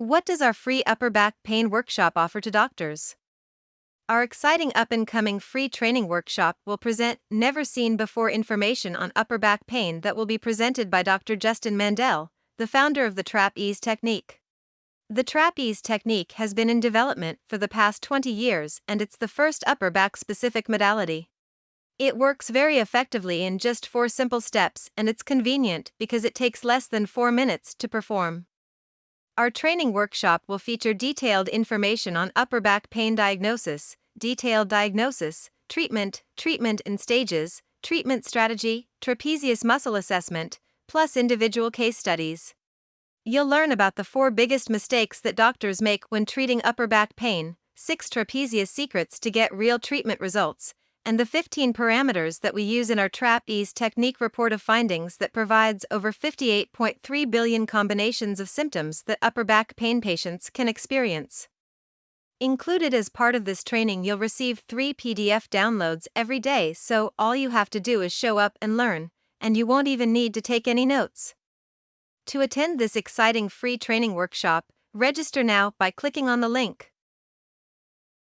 What does our free upper back pain workshop offer to doctors? Our exciting up-and-coming free training workshop will present never-seen-before information on upper back pain that will be presented by Dr. Justin Mandel, the founder of the TrapEAZE Technique. The TrapEAZE Technique has been in development for the past 20 years and it's the first upper back-specific modality. It works very effectively in just 4 simple steps and it's convenient because it takes less than 4 minutes to perform. Our training workshop will feature detailed information on upper back pain diagnosis, detailed diagnosis, treatment and stages, treatment strategy, trapezius muscle assessment, plus individual case studies. You'll learn about the 4 biggest mistakes that doctors make when treating upper back pain, 6 trapezius secrets to get real treatment results, and the 15 parameters that we use in our TrapEAZE Technique report of findings that provides over 58.3 billion combinations of symptoms that upper back pain patients can experience. Included as part of this training, you'll receive 3 PDF downloads every day, so all you have to do is show up and learn, and you won't even need to take any notes. To attend this exciting free training workshop, register now by clicking on the link.